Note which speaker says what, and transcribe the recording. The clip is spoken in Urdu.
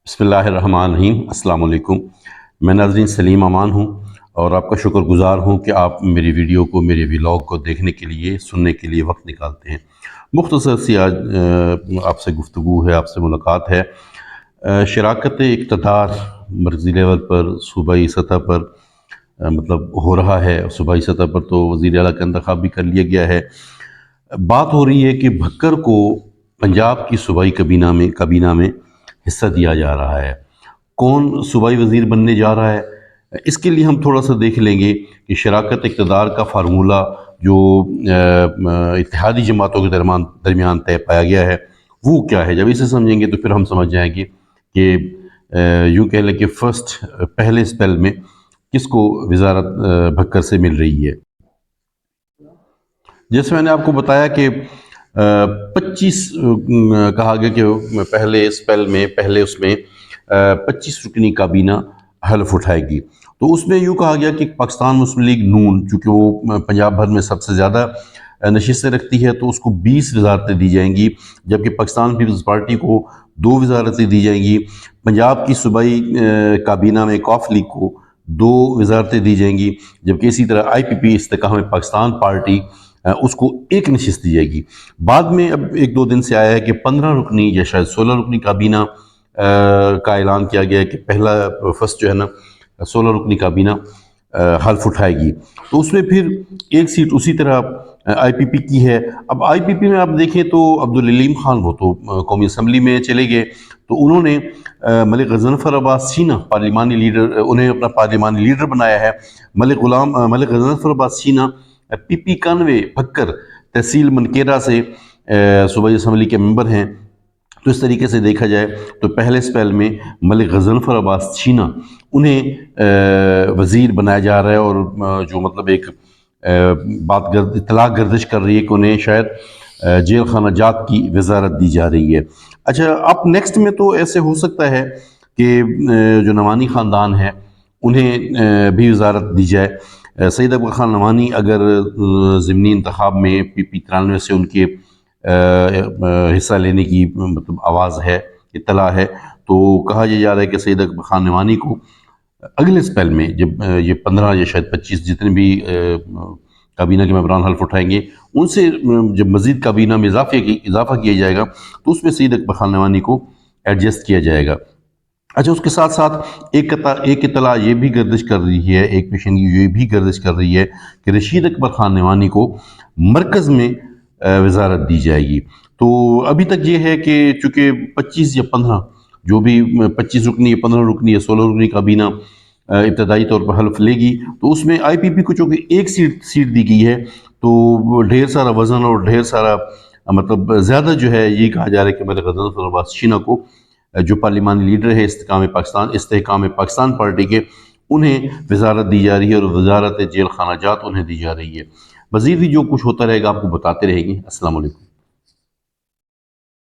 Speaker 1: بسم اللہ الرحمن الرحیم۔ السلام علیکم۔ میں ناظرین سلیم امان ہوں اور آپ کا شکر گزار ہوں کہ آپ میری ویڈیو کو، میرے ولاگ کو دیکھنے کے لیے، سننے کے لیے وقت نکالتے ہیں۔ مختصر سی آج آپ سے گفتگو ہے، آپ سے ملاقات ہے۔ شراکت اقتدار مرکزی لیول پر، صوبائی سطح پر مطلب ہو رہا ہے۔ صوبائی سطح پر تو وزیر اعلیٰ کا انتخاب بھی کر لیا گیا ہے۔ بات ہو رہی ہے کہ بھکر کو پنجاب کی صوبائی کابینہ میں حصہ دیا جا رہا ہے۔ کون صوبائی وزیر بننے جا رہا ہے، اس کے لیے ہم تھوڑا سا دیکھ لیں گے کہ شراکت اقتدار کا فارمولہ جو اتحادی جماعتوں کے درمیان طے پایا گیا ہے وہ کیا ہے۔ جب اسے سمجھیں گے تو پھر ہم سمجھ جائیں گے کہ یوں کہہ لیں کہ پہلے اسپیل میں کس کو وزارت بھکر سے مل رہی ہے۔ جیسے میں نے آپ کو بتایا کہ 25 کہا گیا کہ پہلے اسپیل میں، اس میں 25 رکنی کابینہ حلف اٹھائے گی۔ تو اس میں یوں کہا گیا کہ پاکستان مسلم لیگ نون، چونکہ وہ پنجاب بھر میں سب سے زیادہ نشستیں رکھتی ہے، تو اس کو 20 وزارتیں دی جائیں گی، جبکہ پاکستان پیپلز پارٹی کو 2 وزارتیں دی جائیں گی۔ پنجاب کی صوبائی کابینہ میں قوف لیگ کو 2 وزارتیں دی جائیں گی، جبکہ اسی طرح آئی پی پی استحکام پاکستان پارٹی اس کو 1 نشست دی جائے گی۔ بعد میں اب 1-2 دن سے آیا ہے کہ 15 رکنی یا شاید 16 رکنی کابینہ کا اعلان کیا گیا ہے کہ فرسٹ جو ہے نا 16 رکنی کابینہ حلف اٹھائے گی۔ تو اس میں پھر 1 سیٹ اسی طرح آئی پی پی کی ہے۔ اب آئی پی پی میں آپ دیکھیں تو عبدالعلیم خان وہ تو قومی اسمبلی میں چلے گئے، تو انہوں نے ملک غضنفر عباس چینا پارلیمانی لیڈر، انہیں اپنا پارلیمانی لیڈر بنایا ہے۔ ملک غضنفر عباس چینا پی پی 91 بھکر تحصیل منکیرہ سے صوبائی اسمبلی کے ممبر ہیں۔ تو اس طریقے سے دیکھا جائے تو پہلے اسپیل میں ملک غضنفر عباس چینا انہیں وزیر بنایا جا رہا ہے، اور جو مطلب ایک اطلاع گردش کر رہی ہے کہ انہیں شاید جیل خانہ جات کی وزارت دی جا رہی ہے۔ اچھا، اب نیکسٹ میں تو ایسے ہو سکتا ہے کہ جو نعمانی خاندان ہے انہیں بھی وزارت دی جائے۔ سید اکبر خان نعمانی اگر ضمنی انتخاب میں پی پی 93 سے ان کے حصہ لینے کی مطلب آواز ہے، اطلاع ہے، تو کہا یہ جا رہا ہے کہ سید اکبر خان نعمانی کو اگلے اسپیل میں جب یہ 15 یا شاید 25 جتنے بھی کابینہ کے ممبران حلف اٹھائیں گے، ان سے جب مزید کابینہ میں اضافہ کیا جائے گا تو اس میں سید اکبر خان نعمانی کو ایڈجسٹ کیا جائے گا۔ اچھا، اس کے ساتھ ساتھ ایک اطلاع یہ بھی گردش کر رہی ہے، ایک پیشنگی یہ بھی گردش کر رہی ہے کہ رشید اکبر خان نعمانی کو مرکز میں وزارت دی جائے گی۔ تو ابھی تک یہ ہے کہ چونکہ 25 یا 15 جو بھی 25 رکنی یا 15 رکنی یا 16 رکنی کابینہ ابتدائی طور پر حلف لے گی، تو اس میں آئی پی پی کو چونکہ 1 سیٹ دی گئی ہے، تو ڈھیر سارا وزن اور ڈھیر سارا مطلب زیادہ جو ہے یہ کہا جا رہا ہے کہ ملک غضنفر عباس چینا کو، جو پارلیمانی لیڈر ہے استحکام پاکستان پارٹی کے، انہیں وزارت دی جا رہی ہے، اور وزارت جیل خانہ جات انہیں دی جا رہی ہے۔ مزید بھی جو کچھ ہوتا رہے گا آپ کو بتاتے رہیں گے۔ السلام علیکم۔